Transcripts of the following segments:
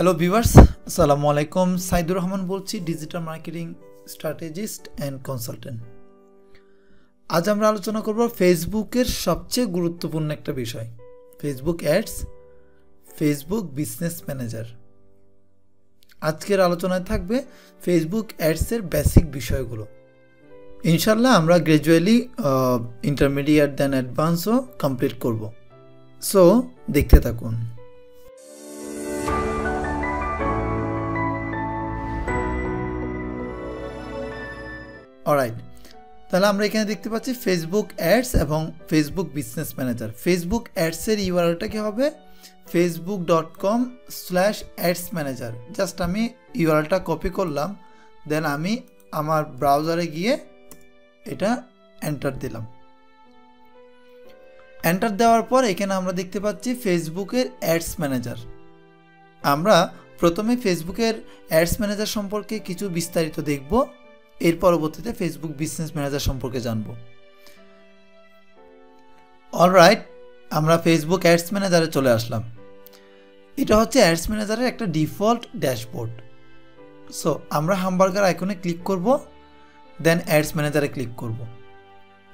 Hello viewers, আসসালামু আলাইকুম। সাইদুর রহমান বলছি, digital marketing strategist and consultant. আজ আমরা আলোচনা করব ফেসবুকের সবচেয়ে গুরুত্বপূর্ণ একটা বিষয়, Facebook ads, Facebook business manager. আজকের আলোচনায় থাকবে ফেসবুক অ্যাডসের বেসিক বিষয়গুলো। ইনশাল্লাহ আমরা গ্র্যাজুয়ালি ইন্টারমিডিয়েট দেন অ্যাডভান্সও কমপ্লিট করব। সো দেখতে থাকুন। অলরাইট, তাহলে আমরা এখানে দেখতে পাচ্ছি ফেসবুক অ্যাডস এবং ফেসবুক বিজনেস ম্যানেজার। ফেসবুক অ্যাডসের ইউআরএলটা কি হবে? facebook.com/adsmanager। জাস্ট আমি ইউআরএলটা কপি করলাম, দেন আমি আমার ব্রাউজারে গিয়ে এটা এন্টার দিলাম। এন্টার দেওয়ার পর এখানে আমরা দেখতে পাচ্ছি ফেসবুকের অ্যাডস ম্যানেজার। আমরা প্রথমে ফেসবুকের অ্যাডস ম্যানেজার সম্পর্কে কিছু বিস্তারিত দেখব, এর পরবর্তীতে ফেসবুক বিজনেস ম্যানেজার সম্পর্কে জানব। অলরাইট, আমরা ফেসবুক অ্যাডস ম্যানেজারে চলে আসলাম। এটা হচ্ছে অ্যাডস ম্যানেজারের একটা ডিফল্ট ড্যাশবোর্ড। সো আমরা হামবার্গার আইকনে ক্লিক করব, দেন অ্যাডস ম্যানেজারে ক্লিক করব।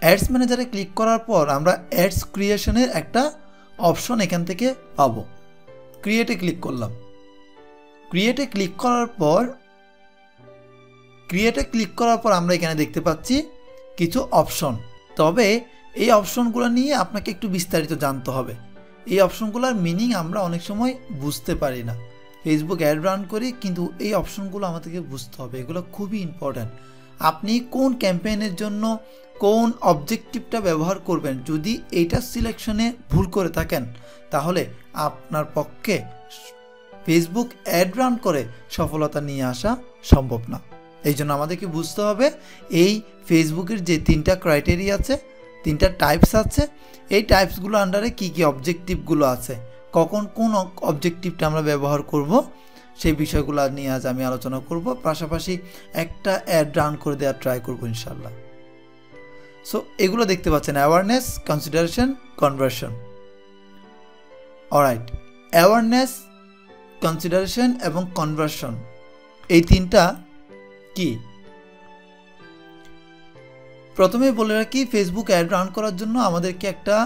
অ্যাডস ম্যানেজারে ক্লিক করার পর আমরা অ্যাডস ক্রিয়েশনের একটা অপশন এখান থেকে পাবো। ক্রিয়েটে ক্লিক করলাম। ক্রিয়েটে ক্লিক করার পর আমরা এখানে দেখতে পাচ্ছি কিছু অপশন। তবে এই অপশনগুলো নিয়ে আপনাকে একটু বিস্তারিত জানতে হবে। এই অপশনগুলোর মিনিং আমরা অনেক সময় বুঝতে পারি না। ফেসবুক অ্যাড রান করি, কিন্তু এই অপশনগুলো আমাদেরকে বুঝতে হবে, এগুলো খুবই ইম্পর্ট্যান্ট। আপনি কোন ক্যাম্পেইনের জন্য কোন অবজেক্টিভটা ব্যবহার করবেন, যদি এইটা সিলেকশনে ভুল করে থাকেন তাহলে আপনার পক্ষে ফেসবুক অ্যাড রান করে সফলতা নিয়ে আসা সম্ভব না। এই জন্য আমাদেরকে বুঝতে হবে এই ফেসবুকের যে 3টা ক্রাইটেরিয়া আছে, 3টা টাইপস আছে, এই টাইপসগুলো আন্ডারে কি কি অবজেক্টিভগুলো আছে, কখন কোন অবজেক্টিভটা আমরা ব্যবহার করব, সেই বিষয়গুলো নিয়ে আজ আমি আলোচনা করব। পাশাপাশি একটা অ্যাড রান করে দেওয়ার ট্রাই করব ইনশাল্লাহ। সো এগুলো দেখতে পাচ্ছেন, awareness, consideration, conversion. Alright, awareness, consideration এবং কনভার্সন, এই 3টা কি? প্রথমে বলে রাখি, ফেসবুক অ্যাড রান করার জন্য আমাদেরকে একটা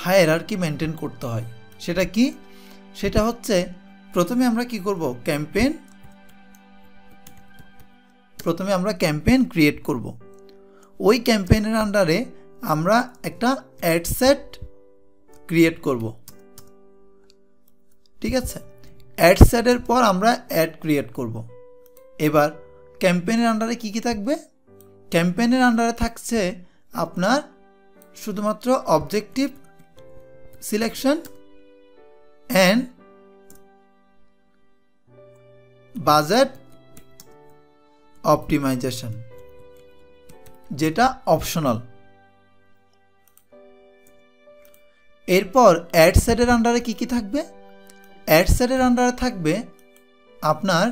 হায়ারার্কি মেনটেন করতে হয়। সেটা কি? সেটা হচ্ছে প্রথমে আমরা কি করব, ক্যাম্পেইন ক্রিয়েট করব। ওই ক্যাম্পেইনের আন্ডারে আমরা একটা অ্যাড সেট ক্রিয়েট করব। ঠিক আছে, অ্যাড সেটের পর আমরা অ্যাড ক্রিয়েট করব। এবার ক্যাম্পেইনের আন্ডারে কি কি থাকবে? ক্যাম্পেইনের আন্ডারে থাকছে আপনার শুধুমাত্র objective selection and budget optimisation, যেটা অপশনাল। এরপর অ্যাড সেটের আন্ডারে কি কি থাকবে? অ্যাড সেটের আন্ডারে থাকবে আপনার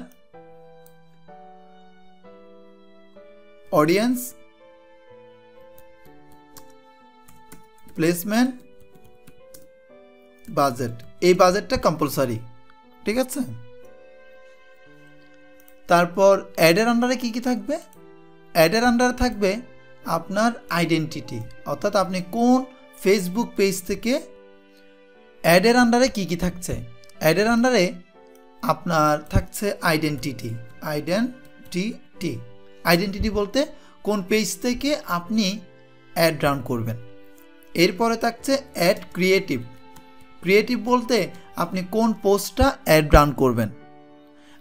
অডিয়েন্স, প্লেসমেন্ট, বাজেট। এই বাজেটটা কম্পালসারি, ঠিক আছে। তারপর অ্যাডের আন্ডারে কি কি থাকবে? অ্যাডের আন্ডারে থাকবে আপনার আইডেন্টিটি, অর্থাৎ আপনি কোন ফেসবুক পেজ থেকে। অ্যাডের আন্ডারে কি কি থাকছে? অ্যাডের আন্ডারে আপনার থাকছে আইডেন্টিটি বলতে কোন পেজ থেকে আপনি অ্যাড রান করবেন। এরপরে থাকছে অ্যাড ক্রিয়েটিভ বলতে আপনি কোন পোস্টটা অ্যাড রান করবেন।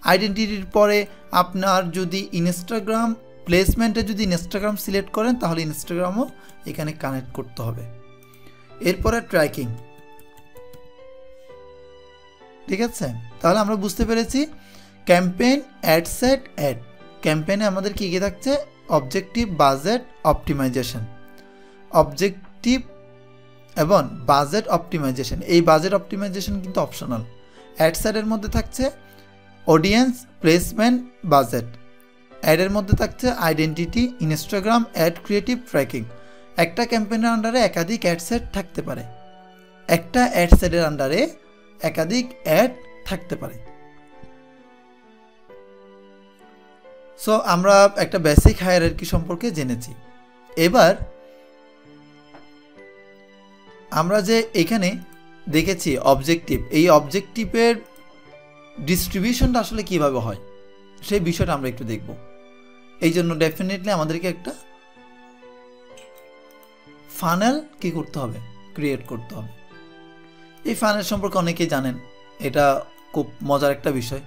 আইডেন্টিটির পরে আপনার যদি ইনস্টাগ্রাম প্লেসমেন্টে যদি ইনস্টাগ্রাম সিলেক্ট করেন তাহলে ইনস্টাগ্রামও এখানে কানেক্ট করতে হবে। এরপরে ট্র্যাকিং। ঠিক আছে, তাহলে আমরা বুঝতে পেরেছি ক্যাম্পেইন, অ্যাড সেট, অ্যাড। ক্যাম্পেইনে আমাদের কী কী থাকছে? Objective, budget, optimisation. অবজেক্টিভ এবং বাজেট অপটিমাইজেশন, এই বাজেট অপটিমাইজেশন কিন্তু অপশনাল। অ্যাড সেটের মধ্যে থাকছে অডিয়েন্স, প্লেসমেন্ট, বাজেট। অ্যাডের মধ্যে থাকছে identity, Instagram, ad creative, tracking. একটা ক্যাম্পেইনের আন্ডারে একাধিক অ্যাড সেট থাকতে পারে, একটা অ্যাড সেটের আন্ডারে একাধিক অ্যাড থাকতে পারে। সো আমরা একটা বেসিক হায়ারার্কি সম্পর্কে জেনেছি। এবার আমরা যে এখানে দেখেছি অবজেক্টিভ, এই অবজেক্টিভের ডিস্ট্রিবিউশনটা আসলে কিভাবে হয় সেই বিষয়টা আমরা একটু দেখব। এই জন্য ডেফিনেটলি আমাদেরকে একটা ফানেল কি করতে হবে, ক্রিয়েট করতে হবে। এই ফানেল সম্পর্কে অনেকেই জানেন, এটা খুব মজার একটা বিষয়।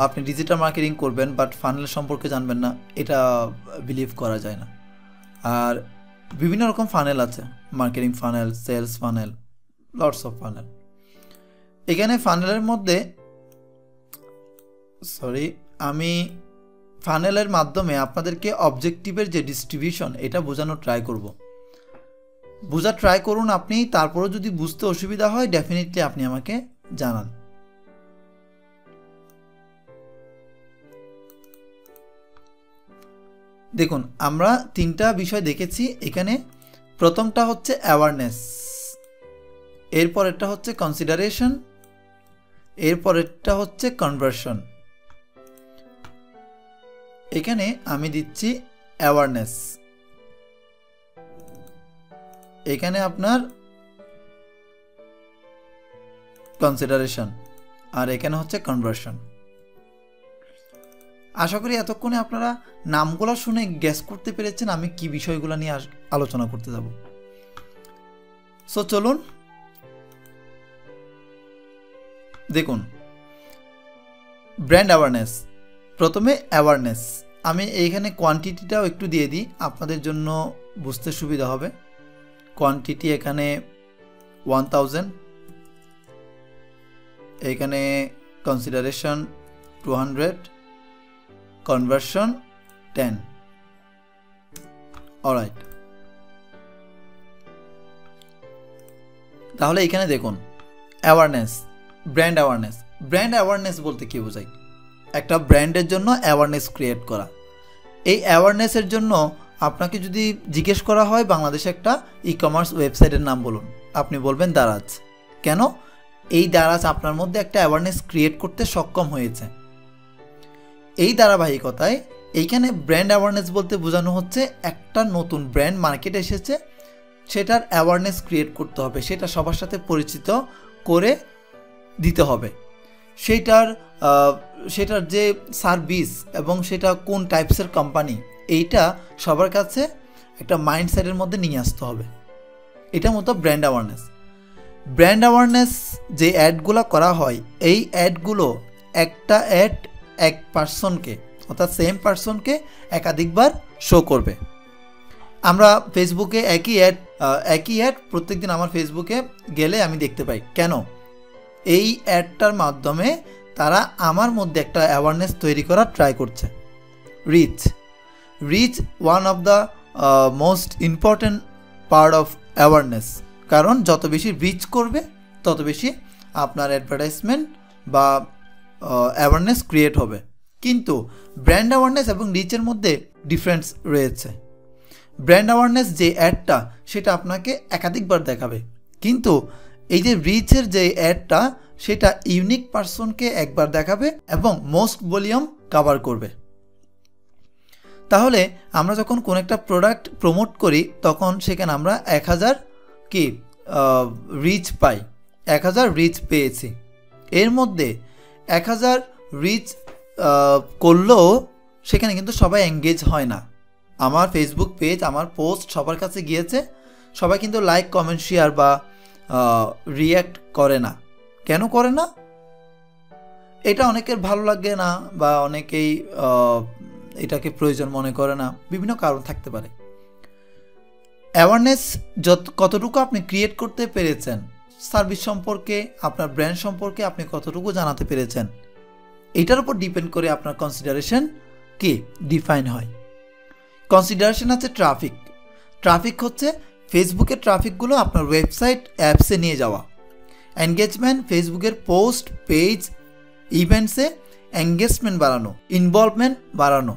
আপনি ডিজিটাল মার্কেটিং করবেন বাট ফানেল সম্পর্কে জানবেন না, এটা বিলিভ করা যায় না। আর বিভিন্ন রকম ফানেল আছে, marketing funnel, sales funnel, lots of funnel. এখানে ফানেলের মধ্যে আমি ফানেলের মাধ্যমে আপনাদেরকে অবজেক্টিভের যে ডিস্ট্রিবিউশন এটা বোঝানোর ট্রাই করব। বোঝার ট্রাই করুন আপনি, তারপরেও যদি বুঝতে অসুবিধা হয় ডেফিনেটলি আপনি আমাকে জানান। দেখুন আমরা তিনটা বিষয় দেখেছি এখানে। প্রথমটা হচ্ছে অ্যাওয়ারনেস, এরপরেরটা হচ্ছে কনসিডারেশন, এরপরেরটা হচ্ছে কনভার্সন। এখানে আমি দিচ্ছি অ্যাওয়ারনেস, এখানে আপনার কনসিডারেশন, আর এখানে হচ্ছে কনভার্সন। আশা করি এতক্ষণে আপনারা নামগুলো শুনে গেস করতে পেরেছেন আমি কি বিষয়গুলো নিয়ে আলোচনা করতে যাব। সো চলুন দেখুন, ব্র্যান্ড অ্যাওয়ারনেস। প্রথমে অ্যাওয়ারনেস, আমি এইখানে কোয়ান্টিটিটাও একটু দিয়ে দিই আপনাদের জন্য বুঝতে সুবিধা হবে। কোয়ান্টিটি এখানে 1000, এখানে কনসিডারেশন 200, কনভার্সন 10। অলরাইট, তাহলে এখানে দেখুন awareness, brand awareness. Brand awareness বলতে কি বোঝায়? একটা ব্র্যান্ডের জন্য অ্যাওয়ারনেস ক্রিয়েট করা। এই অ্যাওয়ারনেসের জন্য আপনাকে যদি জিজ্ঞেস করা হয় বাংলাদেশে একটা ই কমার্স ওয়েবসাইটের নাম বলুন, আপনি বলবেন দারাজ। কেন? এই দারাজ আপনার মধ্যে একটা অ্যাওয়ারনেস ক্রিয়েট করতে সক্ষম হয়েছে। এই ধারাবাহিকতায় এইখানে ব্র্যান্ড অ্যাওয়ারনেস বলতে বোঝানো হচ্ছে একটা নতুন ব্র্যান্ড মার্কেটে এসেছে, সেটার অ্যাওয়ারনেস ক্রিয়েট করতে হবে, সেটা সবার সাথে পরিচিত করে দিতে হবে। সেটার যে সার্ভিস এবং সেটা কোন টাইপসের কোম্পানি, এইটা সবার কাছে একটা মাইন্ডসেটের মধ্যে নিয়ে আসতে হবে। এটা মতো ব্র্যান্ড অ্যাওয়ারনেস। ব্র্যান্ড অ্যাওয়ারনেস যে অ্যাডগুলো করা হয়, এই অ্যাডগুলো একটা অ্যাড এক পার্সনকে অর্থাৎ সেম পার্সনকে একাধিকবার শো করবে। আমরা ফেসবুকে একই অ্যাড প্রত্যেকদিন আমার ফেসবুকে গেলে আমি দেখতে পাই। কেন? এই অ্যাডটার মাধ্যমে তারা আমার মধ্যে একটা অ্যাওয়ারনেস তৈরি করার ট্রাই করছে। Reach one of the most important part of awareness, কারণ যত বেশি রিচ করবে তত বেশি আপনার অ্যাডভার্টাইজমেন্ট বা অ্যাওয়ারনেস ক্রিয়েট হবে। কিন্তু ব্র্যান্ড অ্যাওয়ারনেস এবং রিচের মধ্যে ডিফারেন্স রয়েছে। ব্র্যান্ড অ্যাওয়ারনেস যে অ্যাডটা সেটা আপনাকে একাধিকবার দেখাবে, কিন্তু এই যে রিচের যে অ্যাডটা সেটা ইউনিক পার্সনকে একবার দেখাবে এবং মোস্ট ভলিউম কভার করবে। তাহলে আমরা যখন কোন একটা প্রোডাক্ট প্রমোট করি তখন সেখানে আমরা 1000 কি রিচ পাই, 1000 রিচ পেয়েছি। এর মধ্যে 1000 রিচ করলেও সেখানে কিন্তু সবাই এঙ্গেজ হয় না। আমার ফেসবুক পেজ, আমার পোস্ট সবার কাছে গিয়েছে, সবাই কিন্তু লাইক, কমেন্ট, শেয়ার বা রিয়্যাক্ট করে না। কেন করে না? এটা অনেকের ভালো লাগে না বা অনেকেই এটাকে প্রয়োজন মনে করে না, বিভিন্ন কারণ থাকতে পারে। অ্যাওয়ারনেস কতটুকু আপনি ক্রিয়েট করতে পেরেছেন, সার্ভিস সম্পর্কে, আপনার ব্র্যান্ড সম্পর্কে আপনি কতটুকু জানাতে পেরেছেন, এটার উপর ডিপেন্ড করে আপনার কনসিডারেশন কি ডিফাইন হয়। কনসিডারেশন আছে ট্রাফিক হচ্ছে ফেসবুকের ট্রাফিকগুলো আপনার ওয়েবসাইট অ্যাপসে নিয়ে যাওয়া। এনগেজমেন্ট, ফেসবুকের পোস্ট, পেজ, ইভেন্টসে এঙ্গেজমেন্ট বাড়ানো, ইনভলভমেন্ট বাড়ানো।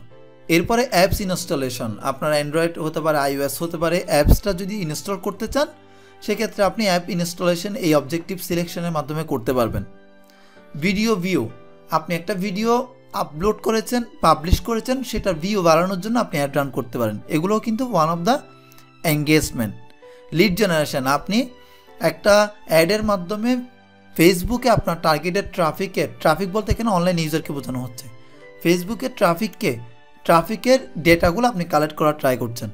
এরপরে অ্যাপস ইনস্টলেশন, আপনার অ্যান্ড্রয়েড হতে পারে, iOS হতে পারে। অ্যাপসটা যদি ইনস্টল করতে চান সেক্ষেত্রে আপনি অ্যাপ ইনস্টলেশন এই অবজেক্টিভ সিলেকশনের মাধ্যমে করতে পারবেন। ভিডিও ভিউ, আপনি একটা ভিডিও আপলোড করেছেন, পাবলিশ করেছেন, সেটার ভিউ বাড়ানোর জন্য আপনি অ্যাড রান করতে পারেন। এগুলোও কিন্তু one of the engagement. Lead generation, আপনি একটা অ্যাডের মাধ্যমে ফেসবুকে আপনার টার্গেটেড ট্রাফিক বলতে এখানে অনলাইন ইউজারকে বোঝানো হচ্ছে, ফেসবুকের ট্রাফিকের ডেটাগুলো আপনি কালেক্ট করার ট্রাই করছেন।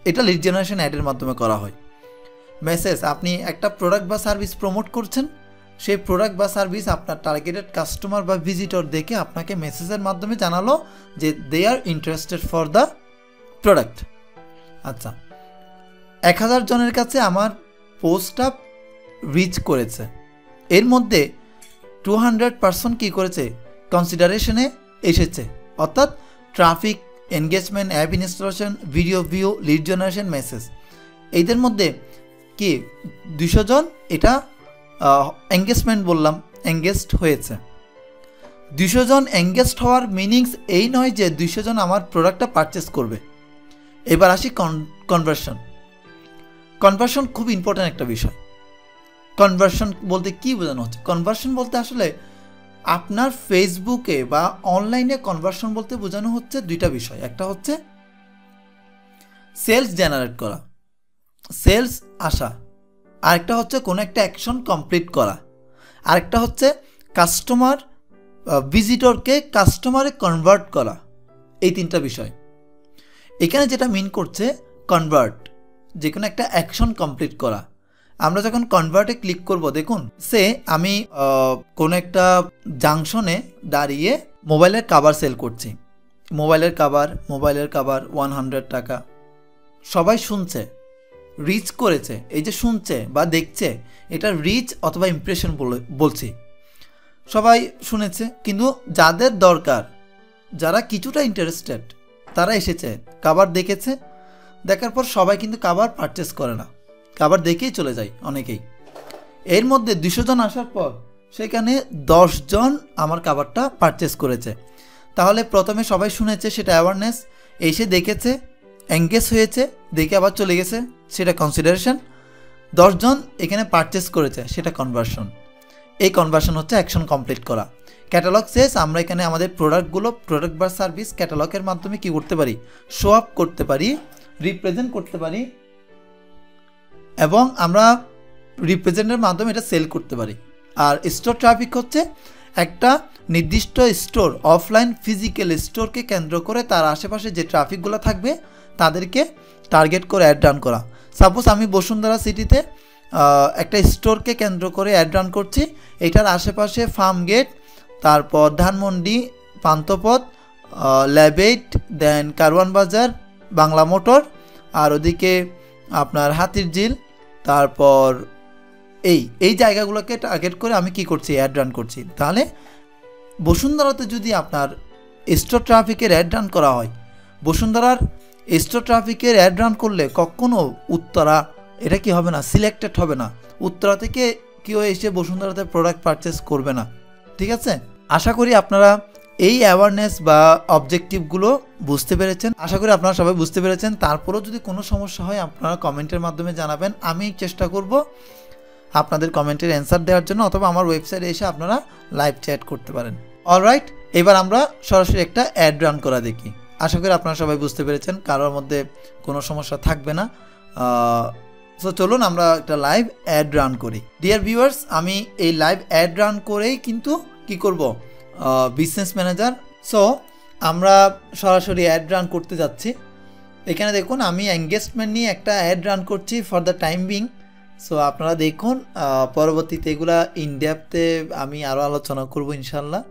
এটা লিড জেনারেশন অ্যাডের মাধ্যমে করা হয়। মেসেজ, আপনি একটা প্রোডাক্ট বা সার্ভিস প্রমোট করছেন, সেই প্রোডাক্ট বা সার্ভিস আপনার টার্গেটেড কাস্টমার বা ভিজিটর দেখে আপনাকে মেসেজের মাধ্যমে জানালো যে they are interested for the product. আচ্ছা, 1000 জনের কাছে আমার পোস্টটা রিচ করেছে, এর মধ্যে 200% কী করেছে, কনসিডারেশনে এসেছে, অর্থাৎ traffic, engagement, app installation, video view, lead generation, message, এইদের মধ্যে কি 200 জন এটা এঙ্গেজমেন্ট বললাম, এঙ্গেজড হয়েছে। 200 জন এঙ্গেজড হওয়ার মিনিংস এই নয় যে 200 জন আমার প্রোডাক্টটা পারচেস করবে। এবার আসি কনভার্সন খুব ইম্পর্ট্যান্ট একটা বিষয়। কনভার্সন বলতে কি বোঝানো হচ্ছে? কনভার্সন বলতে আসলে আপনার ফেসবুকে বা অনলাইনে কনভার্সন বলতে বোঝানো হচ্ছে দুইটা বিষয়। একটা হচ্ছে সেলস জেনারেট করা, সেলস আসা, আরেকটা হচ্ছে কোনো একটা অ্যাকশন কমপ্লিট করা, আরেকটা হচ্ছে কাস্টমার ভিজিটরকে কাস্টমারে কনভার্ট করা। এই তিনটা বিষয় এখানে যেটা মিন করছে কনভার্ট, যে কোনো একটা অ্যাকশন কমপ্লিট করা। আমরা যখন কনভার্টে ক্লিক করব, দেখুন আমি কোনো একটা জাংশনে দাঁড়িয়ে মোবাইলের কাভার সেল করছি, মোবাইলের কাভার 100 টাকা, সবাই শুনছে, রিচ করেছে। এই যে শুনছে বা দেখছে, এটা রিচ অথবা ইমপ্রেশন বলছি। সবাই শুনেছে, কিন্তু যাদের দরকার, যারা কিছুটা ইন্টারেস্টেড, তারা এসেছে, কাভার দেখেছে, দেখার পর সবাই কিন্তু কাভার পারচেস করে না, কাভার দেখেই চলে যায় অনেকেই। এর মধ্যে 200 জন আসার পর সেখানে 10 জন আমার কাভারটা পারচেস করেছে। তাহলে প্রথমে সবাই শুনেছে, সেটা অ্যাওয়ারনেস, এসে দেখেছে, এঙ্গেজ হয়েছে, দেখে আবার চলে গেছে, সেটা কনসিডারেশন। 10 জন এখানে পারচেস করেছে, সেটা কনভার্সন। এই কনভার্সন হচ্ছে অ্যাকশন কমপ্লিট করা। ক্যাটালগ শেষ, আমরা এখানে আমাদের প্রোডাক্ট বা সার্ভিস ক্যাটালগের মাধ্যমে কি করতে পারি, শো আপ করতে পারি, রিপ্রেজেন্ট করতে পারি, এবং আমরা রিপ্রেজেন্টের মাধ্যমে এটা সেল করতে পারি। আর স্টোর ট্রাফিক হচ্ছে একটা নির্দিষ্ট স্টোর, অফলাইন ফিজিক্যাল স্টোরকে কেন্দ্র করে তার আশেপাশে যে ট্রাফিকগুলো থাকবে তাদেরকে টার্গেট করে অ্যাড রান করা। সাপোজ আমি বসুন্ধরা সিটিতে একটা স্টোরকে কেন্দ্র করে অ্যাড রান করছি, এটার আশেপাশে ফার্ম গেট, তারপর ধানমন্ডি, পান্থপথ, ল্যাবেট, দেন কারওয়ান বাজার, বাংলা মোটর, আর ওদিকে আপনার হাতির ঝিল, তারপর এই জায়গাগুলোকে টার্গেট করে আমি কি করছি, অ্যাড রান করছি। তাহলে বসুন্ধরাতে যদি আপনার স্টোর ট্রাফিকের অ্যাড রান করা হয়, বসুন্ধরার স্টোর ট্রাফিকের অ্যাড রান করলে কখনো উত্তরা এটা কি হবে না, সিলেক্টেড হবে না, উত্তরা থেকে কেউ এসে বসুন্ধরাতে প্রোডাক্ট পারচেস করবে না। ঠিক আছে, আশা করি আপনারা এই অ্যাওয়ারনেস বা অবজেক্টিভগুলো বুঝতে পেরেছেন। আশা করি আপনারা সবাই বুঝতে পেরেছেন। তারপরেও যদি কোনো সমস্যা হয় আপনারা কমেন্টের মাধ্যমে জানাবেন, আমি চেষ্টা করব আপনাদের কমেন্টের অ্যান্সার দেওয়ার জন্য, অথবা আমার ওয়েবসাইটে এসে আপনারা লাইভ চ্যাট করতে পারেন। অলরাইট, এবার আমরা সরাসরি একটা অ্যাড রান করা দেখি। আশা করি আপনারা সবাই বুঝতে পেরেছেন, কারোর মধ্যে কোনো সমস্যা থাকবে না। সো চলুন আমরা একটা লাইভ অ্যাড রান করি। ডিয়ার ভিউয়ার্স, আমি এই লাইভ অ্যাড রান করেই কিন্তু কি করব, বিজনেস ম্যানেজার। সো আমরা সরাসরি অ্যাড রান করতে যাচ্ছি। এখানে দেখুন আমি এঙ্গেজমেন্ট নিয়ে একটা অ্যাড রান করছি for the time being. So আপনারা দেখুন, পরবর্তীতে এগুলা ইন ডেপথে আমি আরও আলোচনা করব ইনশাল্লাহ।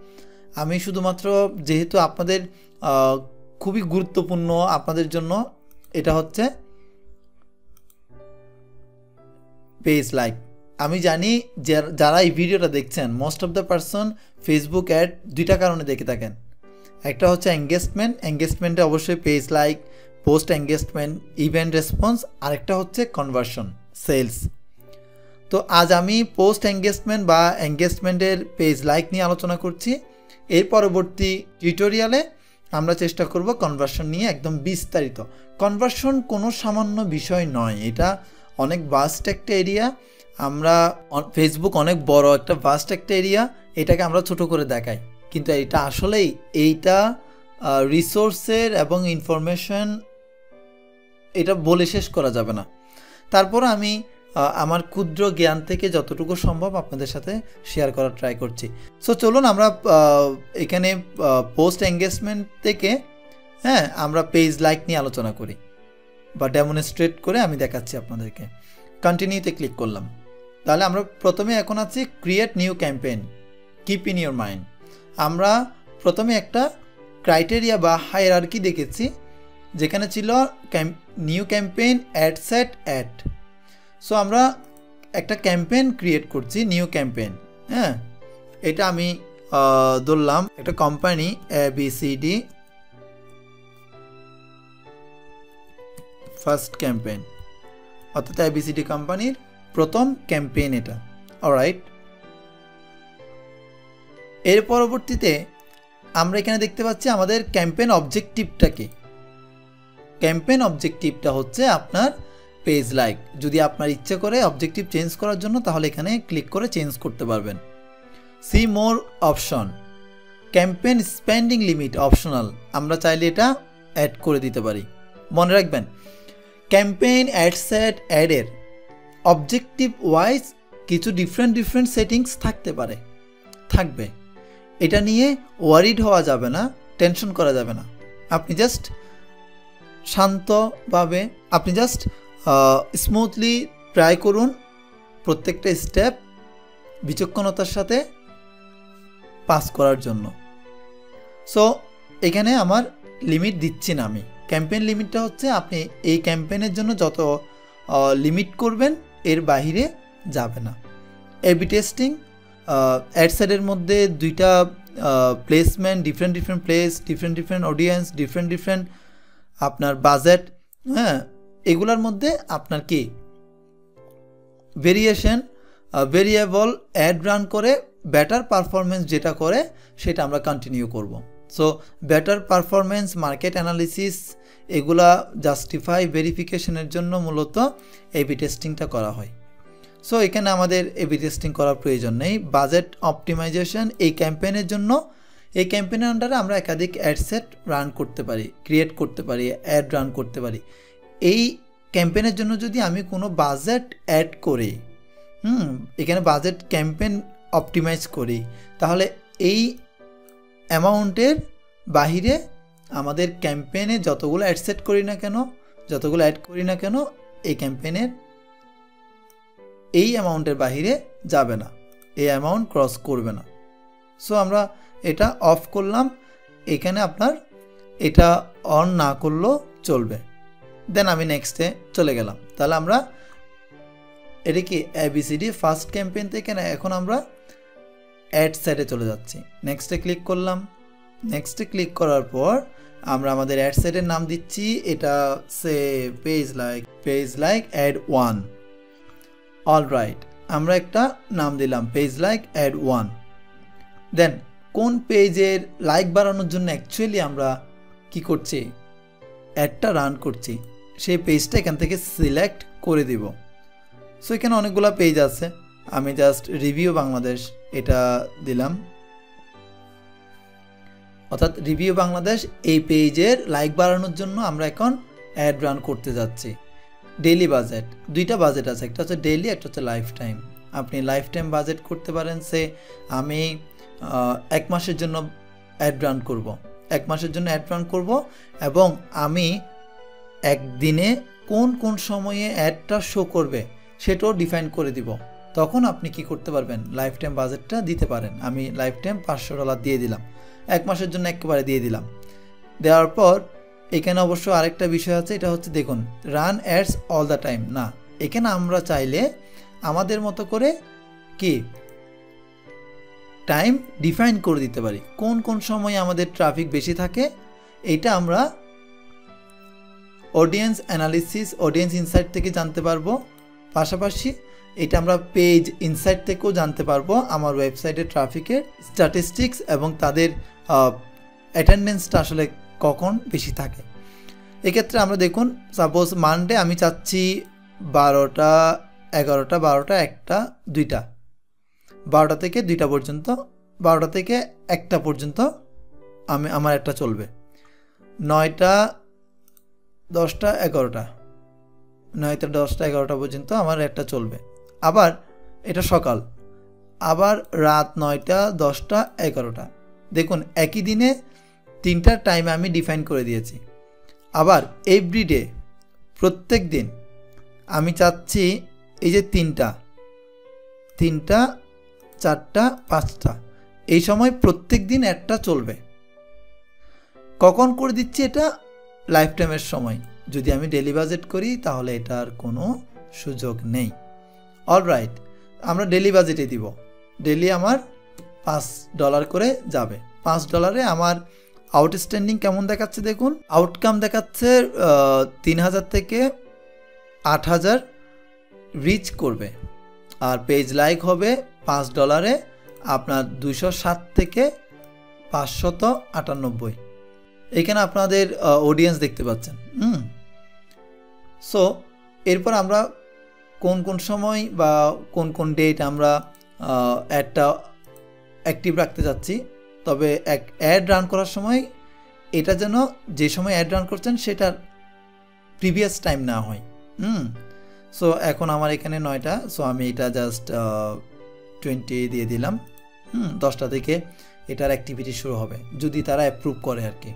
আমি শুধুমাত্র যেহেতু আপনাদের খুবই গুরুত্বপূর্ণ আপনাদের জন্য, এটা হচ্ছে পেজ লাইক। আমি জানি যারা এই ভিডিওটা দেখছেন, most of the person Facebook ad দুইটা কারণে দেখে থাকেন। একটা হচ্ছে এঙ্গেজমেন্টে অবশ্যই page like, post engagement, event response, আরেকটা হচ্ছে কনভার্সন, সেলস। তো আজ আমি পোস্ট এঙ্গেজমেন্ট বা এঙ্গেজমেন্টের পেজ লাইক নিয়ে আলোচনা করছি। এর পরবর্তী টিউটোরিয়ালে আমরা চেষ্টা করব কনভার্সন নিয়ে একদম বিস্তারিত। কনভার্সন কোনো সামান্য বিষয় নয়, এটা অনেক ভাস্ট একটা এরিয়া। আমরা ফেসবুক অনেক বড় একটা ভাস্ট একটা এরিয়া, এটাকে আমরা ছোট করে দেখাই। কিন্তু এটা আসলেই এইটা রিসোর্সের এবং ইনফরমেশন এটা বলে শেষ করা যাবে না। তারপর আমি আমার ক্ষুদ্র জ্ঞান থেকে যতটুকু সম্ভব আপনাদের সাথে শেয়ার করার ট্রাই করছি। সো চলুন আমরা এখানে পোস্ট এঙ্গেজমেন্ট থেকে আমরা পেজ লাইক নিয়ে আলোচনা করি বা ডেমনস্ট্রেট করে আমি দেখাচ্ছি আপনাদেরকে। কন্টিনিউতে ক্লিক করলাম। তাহলে আমরা প্রথমে এখন আছি create new campaign, keep in your mind. আমরা প্রথমে একটা ক্রাইটেরিয়া বা হায়ারার্কি দেখেছি, যেখানে ছিল new campaign, ad set, ad. So আমরা একটা ক্যাম্পেইন ক্রিয়েট করছি, নিউ ক্যাম্পেইন। এটা আমি ধরলাম একটা কোম্পানি ABCD ফার্স্ট ক্যাম্পেইন, অর্থাৎ ABCD কোম্পানির প্রথম ক্যাম্পেইন এটা। অলরাইট, এর পরবর্তীতে আমরা এখানে দেখতে পাচ্ছি আমাদের ক্যাম্পেইন অবজেক্টিভটা কি। ক্যাম্পেইন অবজেক্টিভটা হচ্ছে আপনার পেজ লাইক। যদি আপনার ইচ্ছে করে অবজেক্টিভ চেঞ্জ করার জন্য, তাহলে এখানে ক্লিক করে চেঞ্জ করতে পারবেন। See more option, campaign spending limit optional, আমরা চাইলে এটা অ্যাড করে দিতে পারি। মনে রাখবেন, ক্যাম্পেইন অ্যাড সেট অ্যাডের অবজেক্টিভ ওয়াইজ কিছু ডিফারেন্ট সেটিংস থাকবে। এটা নিয়ে ওয়ারিড হওয়া যাবে না, টেনশন করা যাবে না। আপনি জাস্ট শান্তভাবে, আপনি জাস্ট স্মুথলি ট্রাই করুন প্রত্যেকটা স্টেপ বিচক্ষণতার সাথে পাস করার জন্য। সো এখানে আমার লিমিট দিচ্ছি না আমি। ক্যাম্পেইন লিমিটটা হচ্ছে আপনি এই ক্যাম্পেইনের জন্য যত লিমিট করবেন এর বাহিরে যাবে না। এবি টেস্টিং, অ্যাড সেটের মধ্যে দুইটা placement, different place, different audience, different আপনার বাজেট, এগুলোর মধ্যে আপনার কি ভেরিয়েবল অ্যাড রান করে বেটার পারফরমেন্স যেটা করে সেটা আমরা কন্টিনিউ করব। So better performance, market analysis, এগুলা জাস্টিফাই ভেরিফিকেশনের জন্য মূলত এবি টেস্টিংটা করা হয়। সো এখানে আমাদের এবি টেস্টিং করার প্রয়োজন নেই। বাজেট অপটিমাইজেশন, এই ক্যাম্পেইনের জন্য, এই ক্যাম্পেইনের আন্ডারে আমরা একাধিক অ্যাড সেট রান করতে পারি, ক্রিয়েট করতে পারি, অ্যাড রান করতে পারি। এই ক্যাম্পেইনের জন্য যদি আমি কোনো বাজেট অ্যাড করি, এখানে বাজেট ক্যাম্পেইন অপটিমাইজ করি, তাহলে এই অ্যামাউন্টের বাহিরে আমাদের ক্যাম্পেইনে যতগুলো অ্যাড সেট করি না কেন, যতগুলো অ্যাড করি না কেন, এই ক্যাম্পেইনের এই অ্যামাউন্টের বাহিরে যাবে না, এই অ্যামাউন্ট ক্রস করবে না। সো আমরা এটা অফ করলাম। এখানে আপনার এটা অন না করলেও চলবে। দেন আমি নেক্সটে চলে গেলাম। তাহলে আমরা এটা কি ABCD ফার্স্ট ক্যাম্পেইন থেকে না, এখন আমরা অ্যাড সেটে চলে যাচ্ছি। নেক্সটে ক্লিক করলাম। নেক্সটে ক্লিক করার পর আমরা আমাদের অ্যাড সেটের নাম দিচ্ছি, এটা সে পেজ লাইক অ্যাড 1। অলরাইট, আমরা একটা নাম দিলাম পেজ লাইক অ্যাড 1। দেন কোন পেজের লাইক বাড়ানোর জন্য অ্যাকচুয়ালি আমরা কি করছি, অ্যাডটা রান করছি, সেই পেজটা এখান থেকে সিলেক্ট করে দিব। সো এখানে অনেকগুলো পেজ আছে, আমি জাস্ট রিভিউ বাংলাদেশ এটা দিলাম। অর্থাৎ রিভিউ বাংলাদেশ এই পেজের লাইক বাড়ানোর জন্য আমরা এখন অ্যাড রান করতে যাচ্ছি। ডেইলি বাজেট, দুইটা বাজেট আছে, একটা হচ্ছে ডেইলি, একটা হচ্ছে লাইফ টাইম। আপনি লাইফ টাইম বাজেট করতে পারেন, সে আমি 1 মাসের জন্য অ্যাড রান করব, 1 মাসের জন্য অ্যাড রান করব, এবং আমি একদিনে কোন সময়ে অ্যাডটা শো করবে সেটাও ডিফাইন করে দিব। তখন আপনি কি করতে পারবেন, লাইফ টাইম বাজেটটা দিতে পারেন। আমি লাইফ টাইম $500 দিয়ে দিলাম, 1 মাসের জন্য একেবারে দিয়ে দিলাম। দেওয়ার পর এখানে অবশ্য আরেকটা বিষয় আছে, এটা হচ্ছে দেখুন run ads all the time না, এখানে আমরা চাইলে আমাদের মতো করে কি টাইম ডিফাইন করে দিতে পারি, কোন সময়ে আমাদের ট্রাফিক বেশি থাকে। এইটা আমরা অডিয়েন্স অ্যানালিসিস, অডিয়েন্স ইনসাইট থেকে জানতে পারবো। পাশাপাশি এটা আমরা পেজ ইনসাইট থেকেও জানতে পারবো আমার ওয়েবসাইটের ট্রাফিকের স্ট্যাটিস্টিক্স এবং তাদের অ্যাটেন্ডেন্সটা আসলে কখন বেশি থাকে। এক্ষেত্রে আমরা দেখুন, সাপোজ মানডে আমি চাচ্ছি 12টা, 11টা, 12টা, 1টা, 2টা, 12টা থেকে 2টা পর্যন্ত 12টা থেকে 1টা পর্যন্ত আমার একটা চলবে, 9টা 10টা 11টা, 9টা 10টা 11টা পর্যন্ত আমার একটা চলবে। আবার এটা সকাল, আবার রাত 9টা 10টা 11টা। দেখুন একই দিনে 3টা টাইম আমি ডিফাইন করে দিয়েছি। আবার এভরিডে প্রত্যেক দিন আমি চাচ্ছি এই যে 3টা 4টা 5টা এই সময় প্রত্যেক দিন একটা চলবে। কখন করে দিচ্ছি এটা? লাইফ টাইমের সময়। যদি আমি ডেলি বাজেট করি তাহলে এটার কোনো সুযোগ নেই। অলরাইট, আমরা ডেলি বাজেটে দিব। ডেলি আমার $5 করে যাবে। $5 আমার আউটস্ট্যান্ডিং কেমন দেখাচ্ছে দেখুন। আউটকাম দেখাচ্ছে 3000 থেকে 8000 রিচ করবে। আর পেজ লাইক হবে $5 আপনার 207 থেকে 598। এখানে আপনাদের অডিয়েন্স দেখতে পাচ্ছেন। সো এরপর আমরা কোন কোন সময় বা কোন কোন ডেট আমরা অ্যাডটা অ্যাক্টিভ রাখতে যাচ্ছি। তবে অ্যাড রান করার সময় এটা যেন যে সময় অ্যাড রান করছেন সেটার প্রিভিয়াস টাইম না হয়। সো এখন আমার এখানে 9টা, সো আমি এটা জাস্ট 20 দিয়ে দিলাম। 10টা থেকে এটার অ্যাক্টিভিটি শুরু হবে যদি তারা অ্যাপ্রুভ করে আর কি।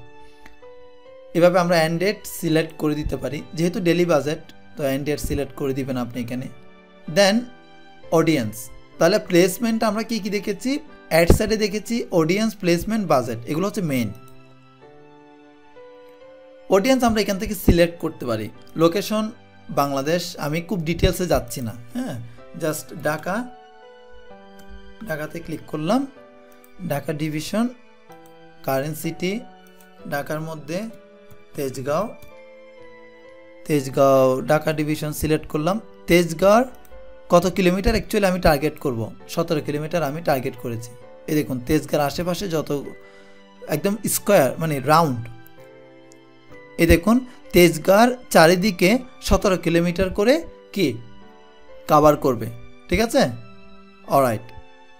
এভাবে আমরা এন্ড ডেট সিলেক্ট করে দিতে পারি। যেহেতু ডেলি বাজেট, তো এন্ড ডেট সিলেক্ট করে দিবেন আপনি এখানে। দেন অডিয়েন্স, তাহলে প্লেসমেন্ট আমরা কি কি দেখেছি? অ্যাড সাইডে দেখেছি অডিয়েন্স, প্লেসমেন্ট, বাজেট, এগুলো হচ্ছে মেইন। অডিয়েন্স আমরা এখান থেকে সিলেক্ট করতে পারি। লোকেশন বাংলাদেশ, আমি খুব ডিটেলসে যাচ্ছি না, হ্যাঁ, জাস্ট ঢাকাতে ক্লিক করলাম। ঢাকা ডিভিশন, কারেন্ট সিটি, ঢাকার মধ্যে তেজগাঁও, ঢাকা ডিভিশন সিলেক্ট করলাম। তেজগাঁও কত কিলোমিটার অ্যাকচুয়ালি আমি টার্গেট করব? 17 কিলোমিটার আমি টার্গেট করেছি। এই দেখুন তেজগাঁর আশেপাশে যত একদম স্কোয়ার মানে রাউন্ড, এই দেখুন তেজগাঁর চারিদিকে 17 কিলোমিটার করে কি কাভার করবে। ঠিক আছে, অলরাইট।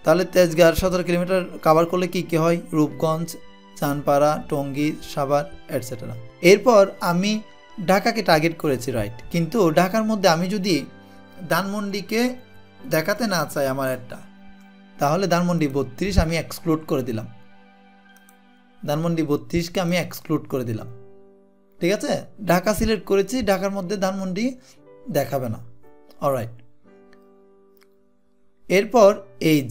তাহলে তেজগাঁর 17 কিলোমিটার কাভার করলে কি কি হয়? রূপগঞ্জ, চানপাড়া, টঙ্গী, সাভার এটসেট্রা। এরপর আমি ঢাকাকে টার্গেট করেছি, রাইট। কিন্তু ঢাকার মধ্যে আমি যদি ধানমন্ডিকে দেখাতে না চাই আমার একটা, তাহলে ধানমন্ডি 32 আমি এক্সক্লুড করে দিলাম। ধানমন্ডি 32কে আমি এক্সক্লুড করে দিলাম। ঠিক আছে, ঢাকা সিলেক্ট করেছি, ঢাকার মধ্যে ধানমন্ডি দেখাবে না। অলরাইট। এরপর এইজ,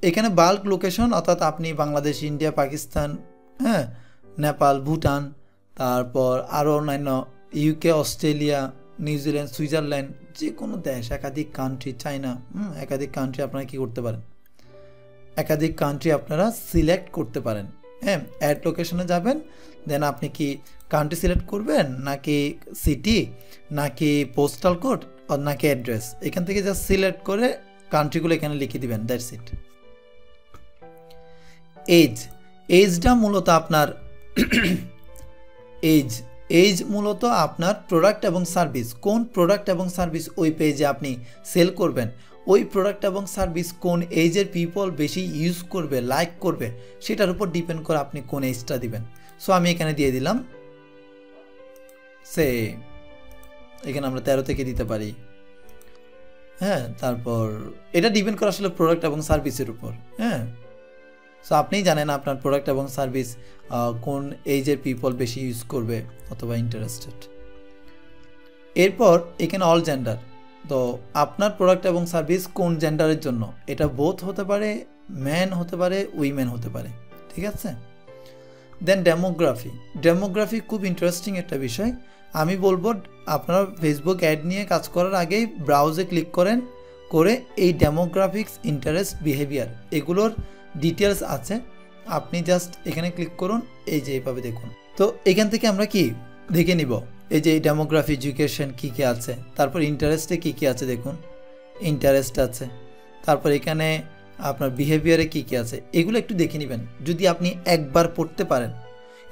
এখানে বাল্ক লোকেশন, অর্থাৎ আপনি বাংলাদেশ, ইন্ডিয়া, পাকিস্তান, হ্যাঁ, নেপাল, ভুটান, তারপর আরও অন্যান্য ইউকে, অস্ট্রেলিয়া, নিউজিল্যান্ড, সুইজারল্যান্ড, যে কোনো দেশ, একাধিক কান্ট্রি, চায়না, একাধিক কান্ট্রি আপনারা কী করতে পারেন? একাধিক কান্ট্রি আপনারা সিলেক্ট করতে পারেন। হ্যাঁ, অ্যাড লোকেশনে যাবেন, দেন আপনি কি কান্ট্রি সিলেক্ট করবেন, নাকি সিটি, নাকি পোস্টাল কোড, নাকি অ্যাড্রেস, এখান থেকে জাস্ট সিলেক্ট করে কান্ট্রিগুলো এখানে লিখে দিবেন, দ্যাটস ইট। এইজটা মূলত আপনার এইজ মূলত আপনার প্রোডাক্ট এবং সার্ভিস, কোন প্রোডাক্ট এবং সার্ভিস ওই পেজে আপনি সেল করবেন, ওই প্রোডাক্ট এবং সার্ভিস কোন এইজের পিপল বেশি ইউজ করবে, লাইক করবে, সেটার উপর ডিপেন্ড করে আপনি কোন এইজটা দিবেন। সো আমি এখানে দিয়ে দিলাম, সে এখানে আমরা 13 থেকে দিতে পারি। হ্যাঁ, তারপর এটা ডিপেন্ড করে আসলে প্রোডাক্ট এবং সার্ভিসের উপর। হ্যাঁ, সো আপনিই জানেন আপনার প্রোডাক্ট এবং সার্ভিস কোন এইজের পিপল বেশি ইউজ করবে অথবা ইন্টারেস্টেড। এরপর এখানে অল জেন্ডার, তো আপনার প্রোডাক্ট এবং সার্ভিস কোন জেন্ডারের জন্য, এটা বোথ হতে পারে, ম্যান হতে পারে, উইমেন হতে পারে। ঠিক আছে, দেন ডেমোগ্রাফি খুব ইন্টারেস্টিং একটা বিষয়। আমি বলবো আপনারা ফেসবুক অ্যাড নিয়ে কাজ করার আগেই ব্রাউজে ক্লিক করে এই ডেমোগ্রাফিক্স, ইন্টারেস্ট, বিহেভিয়ার, এগুলোর ডিটেলস আছে, আপনি জাস্ট এখানে ক্লিক করুন, এই যে এইভাবে দেখুন। তো এখান থেকে আমরা কি দেখে নিব, এই যে ডেমোগ্রাফি, এডুকেশন কী কী আছে, তারপর ইন্টারেস্টে কী কী আছে দেখুন, ইন্টারেস্ট আছে, তারপর এখানে আপনার বিহেভিয়ারে কী কী আছে, এগুলো একটু দেখে নেবেন। যদি আপনি একবার পড়তে পারেন,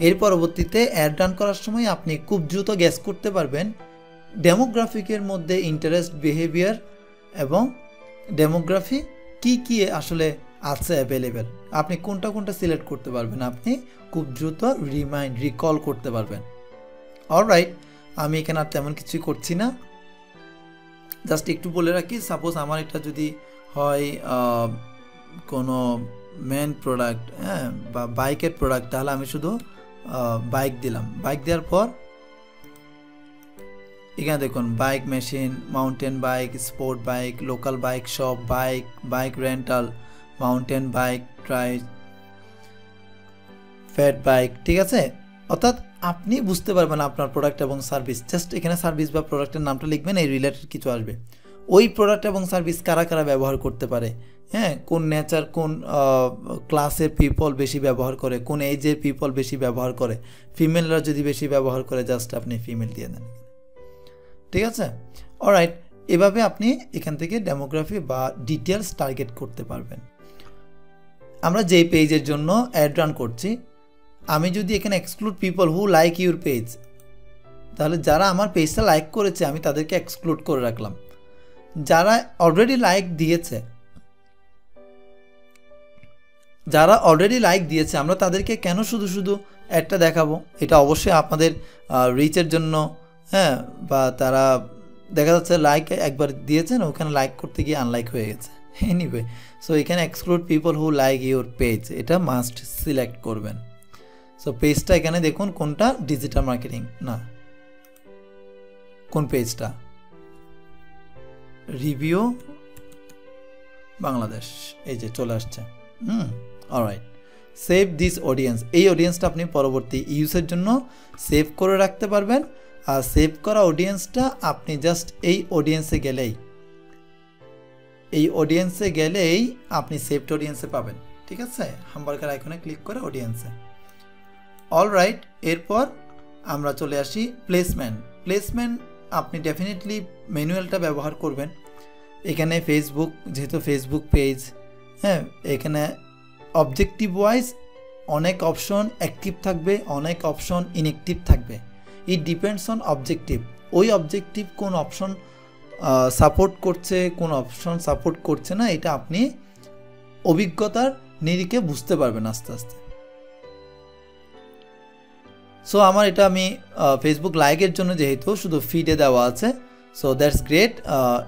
এর পরবর্তীতে অ্যাড রান করার সময় আপনি খুব দ্রুত গ্যাস করতে পারবেন ডেমোগ্রাফিকের মধ্যে ইন্টারেস্ট, বিহেভিয়ার এবং ডেমোগ্রাফি কী কী আসলে আছে অ্যাভেলেবেল, আপনি কোনটা কোনটা সিলেক্ট করতে পারবেন, আপনি খুব দ্রুত রিকল করতে পারবেন। অলরাইট, আমি এখানে আর তেমন কিছুই করছি না, জাস্ট একটু বলে রাখি, সাপোজ আমার এটা যদি হয় কোনো মেন প্রোডাক্ট, হ্যাঁ, বা বাইকের প্রোডাক্ট, তাহলে আমি শুধু বাইক দিলাম। বাইক দেওয়ার পর এখানে দেখুন bike machine, mountain bike, sport bike, local bike shop, bike rental, mountain bike, fat bike, ঠিক আছে। অর্থাৎ আপনি বুঝতে পারবেন আপনার প্রোডাক্ট এবং সার্ভিস, জাস্ট এখানে সার্ভিস বা প্রোডাক্টের নামটা লিখবেন, এই রিলেটেড কিছু আসবে। ওই প্রোডাক্ট এবং সার্ভিস কারা কারা ব্যবহার করতে পারে, হ্যাঁ, কোন নেচার, কোন ক্লাসের পিপল বেশি ব্যবহার করে, কোন এজের পিপল বেশি ব্যবহার করে, ফিমেলরা যদি বেশি ব্যবহার করে জাস্ট আপনি ফিমেল দিয়ে দেন, ঠিক আছে। অলরাইট, এভাবে আপনি এখান থেকে ডেমোগ্রাফি বা ডিটেলস টার্গেট করতে পারবেন। আমরা যেই পেজের জন্য অ্যাড রান করছি, আমি যদি এখানে exclude people who like your page, তাহলে যারা আমার পেজটা লাইক করেছে আমি তাদেরকে এক্সক্লুড করে রাখলাম। যারা অলরেডি লাইক দিয়েছে আমরা তাদেরকে কেন শুধু শুধু অ্যাডটা দেখাবো? এটা অবশ্যই আপনাদের রিচের জন্য, হ্যাঁ, বা তারা দেখা যাচ্ছে লাইক একবার দিয়েছেন, ওখানে লাইক করতে গিয়ে আনলাইক হয়ে গেছে। এনিওয়ে, সো এখানে exclude people who like your page, এটা মাস্ট সিলেক্ট করবেন। সো পেজটা এখানে দেখুন কোনটা, ডিজিটাল মার্কেটিং না, কোন পেজটা, রিভিউ বাংলাদেশ, এই যে চলে আসছে। অলরাইট, সেভ দিস অডিয়েন্স, এই অডিয়েন্সটা আপনি পরবর্তী ইউজের জন্য সেভ করে রাখতে পারবেন। আর সেভ করা অডিয়েন্সটা আপনি জাস্ট এই অডিয়েন্সে গেলেই আপনি সেভড অডিয়েন্সে পাবেন, ঠিক আছে। হামবার্গার আইকনে ক্লিক করে অডিয়েন্সে। অলরাইট, এরপর আমরা চলে আসি প্লেসমেন্ট আপনি ডেফিনেটলি ম্যানুয়ালটা ব্যবহার করবেন। এখানে ফেসবুক, যেহেতু ফেসবুক পেজ, হ্যাঁ, এখানে অবজেক্টিভ ওয়াইজ অনেক অপশন অ্যাক্টিভ থাকবে, অনেক অপশন ইনঅ্যাক্টিভ থাকবে। ইট ডিপেন্ডস অন অবজেক্টিভ, ওই অবজেক্টিভ কোন অপশন সাপোর্ট করছে, কোন অপশন সাপোর্ট করছে না, এটা আপনি অভিজ্ঞতার নিরিখে বুঝতে পারবেন আস্তে আস্তে। সো আমার এটা আমি ফেসবুক লাইকের জন্য যেহেতু শুধু ফিডে দেওয়া আছে, সো দ্যাটস গ্রেট।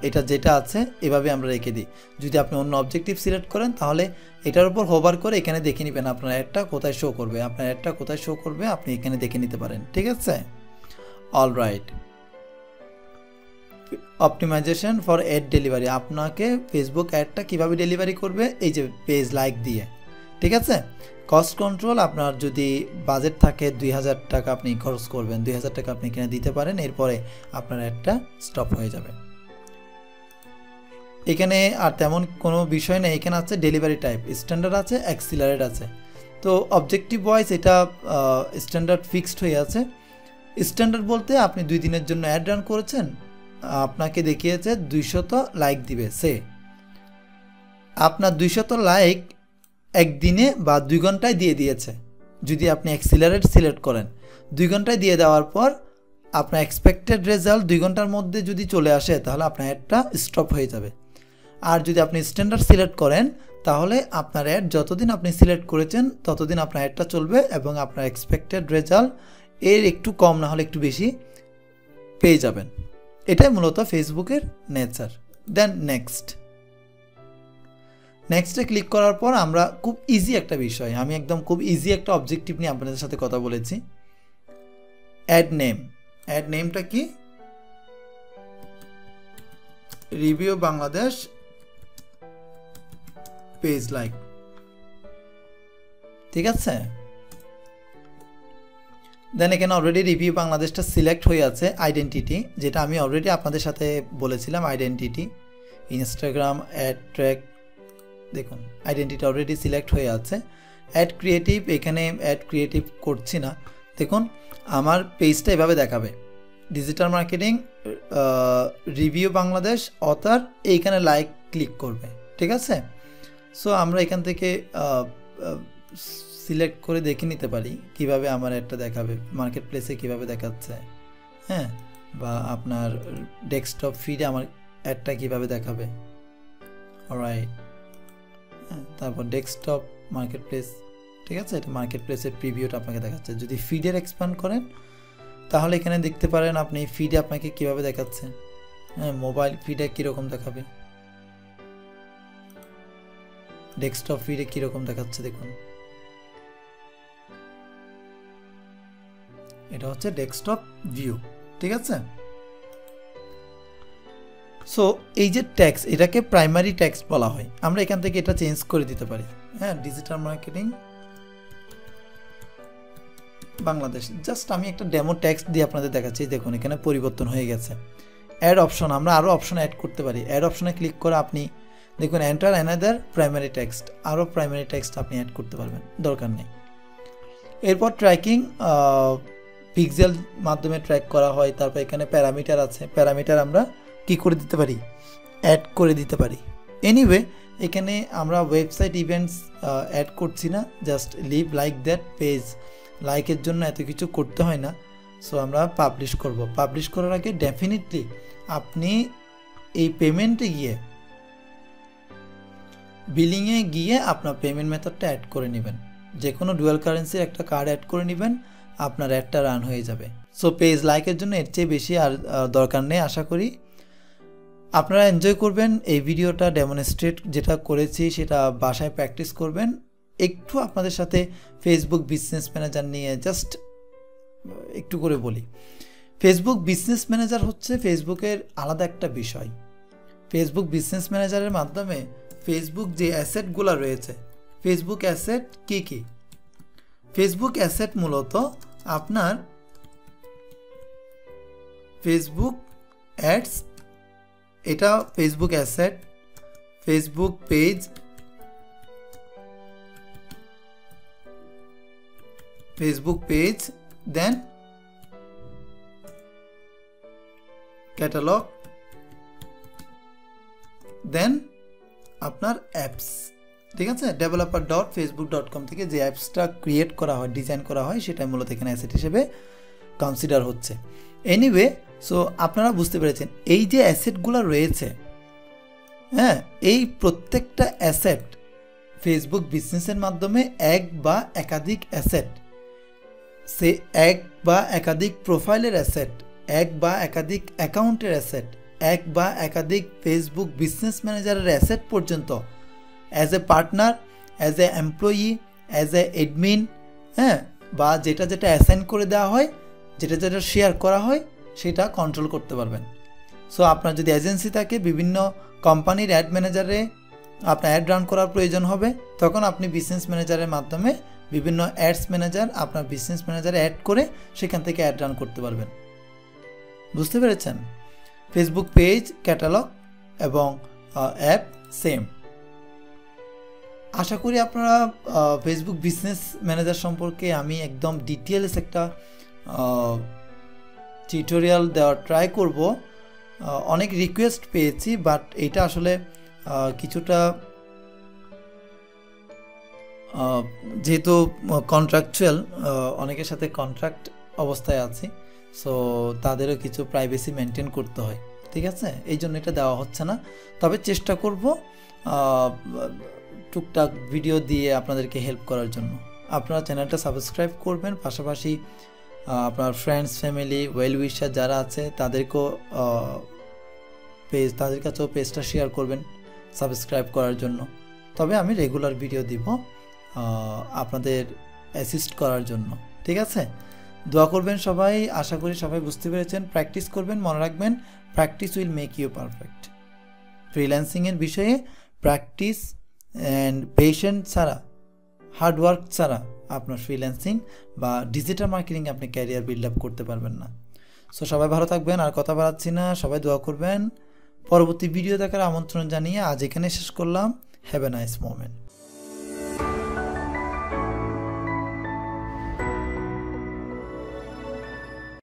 এটা যেটা আছে এভাবে আমরা রেখে দিই। যদি আপনি অন্য অবজেক্টিভ সিলেক্ট করেন তাহলে এটার উপর হোভার করে এখানে দেখে নেবেন আপনার অ্যাডটা কোথায় শো করবে, আপনি এখানে দেখে নিতে পারেন, ঠিক আছে। Alright, optimisation for ad delivery, আপনাকে ফেসবুক অ্যাডটা কীভাবে ডেলিভারি করবে, এই যে পেজ লাইক দিয়ে, ঠিক আছে। কস্ট কন্ট্রোল, আপনার যদি বাজেট থাকে 2000 টাকা আপনি খরচ করবেন, 2000 টাকা আপনি এখানে দিতে পারেন, এরপরে আপনার অ্যাডটা স্টপ হয়ে যাবে। এখানে আর তেমন কোনো বিষয় নেই, এখানে আছে ডেলিভারি টাইপ, স্ট্যান্ডার্ড আছে, অ্যাক্সিলারেট আছে। তো অবজেক্টিভ ওয়াইজ এটা স্ট্যান্ডার্ড ফিক্সড হয়ে আছে। স্ট্যান্ডার্ড বলতে আপনি 2 দিনের জন্য অ্যাড রান করেছেন, আপনাকে দেখিয়েছে 200 লাইক দিবে, আপনার 200 লাইক একদিনে বা 2 ঘন্টায় দিয়ে দিয়েছে। যদি আপনি অ্যাক্সিলারেট সিলেক্ট করেন, 2 ঘন্টায় দিয়ে দেওয়ার পর আপনার এক্সপেক্টেড রেজাল্ট 2 ঘন্টার মধ্যে যদি চলে আসে তাহলে আপনার অ্যাডটা স্টপ হয়ে যাবে। আর যদি আপনি স্ট্যান্ডার্ড সিলেক্ট করেন তাহলে আপনার অ্যাড যতদিন আপনি সিলেক্ট করেছেন ততদিন আপনার অ্যাডটা চলবে এবং আপনার এক্সপেক্টেড রেজাল্ট এর একটু কম না হলে একটু বেশি পেয়ে যাবেন। এটাই মূলত ফেসবুকের নেচার। দেন নেক্সটে ক্লিক করার পর আমরা খুব ইজি একটা বিষয়, আমি একদম খুব ইজি একটা অবজেক্টিভ নিয়ে আপনাদের সাথে কথা বলেছি। অ্যাড নেমটা কি, রিভিউ বাংলাদেশ পেজ লাইক, ঠিক আছে। দেন এখানে অলরেডি রিভিউ বাংলাদেশটা সিলেক্ট হয়ে আছে। আইডেন্টিটি, যেটা আমি অলরেডি আপনাদের সাথে বলেছিলাম, আইডেন্টিটি ইনস্টাগ্রাম অ্যাড ট্র্যাক, দেখুন আইডেন্টিটি অলরেডি সিলেক্ট হয়ে আছে। অ্যাড ক্রিয়েটিভ, এখানে অ্যাড ক্রিয়েটিভ করছি না। দেখুন আমার পেজটা এভাবে দেখাবে, digital marketing review Bangladesh other, এইখানে লাইক ক্লিক করবে, ঠিক আছে। সো আমরা এখান থেকে সিলেক্ট করে দেখে নিতে পারি কিভাবে আমার অ্যাডটা দেখাবে, মার্কেট প্লেসে কীভাবে দেখাচ্ছে, হ্যাঁ, বা আপনার ডেস্কটপ ফিডে আমার অ্যাডটা কীভাবে দেখাবে। অলরাইট, তারপর ডেস্কটপ মার্কেট প্লেস, ঠিক আছে, এটা মার্কেট প্লেসের প্রিভিউটা আপনাকে দেখাচ্ছে। যদি ফিডের এক্সপ্যান্ড করেন তাহলে এখানে দেখতে পারেন আপনি ফিডে আপনাকে কীভাবে দেখাচ্ছে, মোবাইল ফিডে কীরকম দেখাবে, ডেস্কটপ ফিডে কীরকম দেখাচ্ছে দেখুন। এটা হচ্ছে ডেস্কটপ ভিউ, ঠিক আছে। সো এই যে ট্যাক্স, এটাকে প্রাইমারি ট্যাক্স বলা হয়। আমরা এখান থেকে এটা চেঞ্জ করে দিতে পারি। ডিজিটাল মার্কেটিং বাংলাদেশ, জাস্ট আমি একটা ডেমো টেক্সট দিয়ে আপনাদের দেখাচ্ছি। দেখুন এখানে পরিবর্তন হয়ে গেছে। অ্যাড অপশন, আমরা আরও অপশন অ্যাড করতে পারি। অ্যাড অপশনে ক্লিক করে আপনি দেখুন এন্টার অ্যানাদার প্রাইমারি টেক্সট, আরও প্রাইমারি টেক্সট আপনি অ্যাড করতে পারবেন, দরকার নেই। এরপর ট্র্যাকিং, পিক্সেল মাধ্যমে ট্র্যাক করা হয়। তারপর এখানে প্যারামিটার আছে, প্যারামিটার আমরা কি করে দিতে পারি, অ্যাড করে দিতে পারি। এনিওয়ে এখানে আমরা ওয়েবসাইট ইভেন্টস অ্যাড করছি না, just leave like that page, লাইকের জন্য এত কিছু করতে হয় না। সো আমরা পাবলিশ করব। পাবলিশ করার আগে ডেফিনেটলি আপনি এই পেমেন্টে গিয়ে, বিলিংয়ে গিয়ে আপনার পেমেন্ট মেথডটা অ্যাড করে নেবেন। যে কোনো ডুয়াল কারেন্সির একটা কার্ড অ্যাড করে নেবেন, আপনার অ্যাডটা রান হয়ে যাবে। সো পেজ লাইকের জন্য এর চেয়ে বেশি আর দরকার নেই। আশা করি আপনারা এনজয় করবেন এই ভিডিওটা। ডেমনস্ট্রেট যেটা করেছি সেটা বাসায় প্র্যাকটিস করবেন। একটু আপনাদের সাথে ফেসবুক বিজনেস ম্যানেজার নিয়ে জাস্ট একটু করে বলি। ফেসবুক বিজনেস ম্যানেজার হচ্ছে ফেসবুকের আলাদা একটা বিষয়। ফেসবুক বিজনেস ম্যানেজারের মাধ্যমে ফেসবুক যে অ্যাসেটগুলো রয়েছে, ফেসবুক অ্যাসেট কী কী? ফেসবুক অ্যাসেট মূলত আপনার ফেসবুক অ্যাডস, এটা ফেসবুক অ্যাসেট, ফেসবুক পেজ, দেন ক্যাটালগ, দেন আপনার অ্যাপস, ঠিক আছে। developer.facebook.com থেকে যে অ্যাপসটা ক্রিয়েট করা হয়, ডিজাইন করা হয়, সেটা মূলত এখানে অ্যাসেট হিসেবে কনসিডার হচ্ছে। এনিওয়ে, সো আপনারা বুঝতে পেরেছেন এই যে অ্যাসেটগুলো রয়েছে, এই প্রত্যেকটা অ্যাসেট ফেসবুক বিজনেসের মাধ্যমে এক বা একাধিক অ্যাসেট, সে এক বা একাধিক প্রোফাইলের অ্যাসেট, এক বা একাধিক অ্যাকাউন্টের অ্যাসেট, এক বা একাধিক ফেসবুক বিজনেস ম্যানেজারের অ্যাসেট পর্যন্ত as a partner, as a employee, as a admin, বা যেটা অ্যাসাইন করে দেওয়া হয়, যেটা শেয়ার করা হয়, সেটা কন্ট্রোল করতে পারবেন। সো আপনার যদি এজেন্সি থাকে, বিভিন্ন কোম্পানির অ্যাড ম্যানেজারে আপনার অ্যাড রান করার প্রয়োজন হবে, তখন আপনি বিজনেস ম্যানেজারের মাধ্যমে বিভিন্ন অ্যাডস ম্যানেজার আপনার বিজনেস ম্যানেজারে অ্যাড করে সেখান থেকে অ্যাড রান করতে পারবেন। বুঝতে পেরেছেন? ফেসবুক পেজ, ক্যাটালগ এবং অ্যাপ সেম। আশা করি আপনারা ফেসবুক বিজনেস ম্যানেজার সম্পর্কে আমি একদম ডিটেলস একটা টিউটোরিয়াল দেওয়ার ট্রাই করব। অনেক রিকোয়েস্ট পেয়েছি, বাট এইটা আসলে কিছুটা যেহেতু কন্ট্রাকচুয়াল, অনেকের সাথে কন্ট্রাক্ট অবস্থায় আছি, সো তাদেরও কিছু প্রাইভেসি মেনটেন করতে হয়, ঠিক আছে। এই জন্য এটা দেওয়া হচ্ছে না, তবে চেষ্টা করব টুকটাক ভিডিও দিয়ে আপনাদেরকে হেল্প করার জন্য। আপনারা চ্যানেলটা সাবস্ক্রাইব করবেন, পাশাপাশি আপনার ফ্রেন্ডস, ফ্যামিলি, ওয়েল উইশার যারা আছে তাদের কাছেও পেজটা শেয়ার করবেন সাবস্ক্রাইব করার জন্য। তবে আমি রেগুলার ভিডিও দিব আপনাদের অ্যাসিস্ট করার জন্য, ঠিক আছে। দোয়া করবেন সবাই। আশা করি সবাই বুঝতে পেরেছেন। প্র্যাকটিস করবেন, মনে রাখবেন practice will make you perfect. ফ্রিল্যান্সিংয়ের বিষয়ে প্র্যাকটিস অ্যান্ড পেশেন্ট ছাড়া, হার্ডওয়ার্ক ছাড়া আপনার ফ্রিল্যান্সিং বা ডিজিটাল মার্কেটিং আপনি ক্যারিয়ার বিল্ড আপ করতে পারবেন না। সো সবাই ভালো থাকবেন, আর কথা বাড়াচ্ছি না, সবাই দোয়া করবেন। পরবর্তী ভিডিও দেখার আমন্ত্রণ জানিয়ে আজ এখানে শেষ করলাম। Have a nice moment.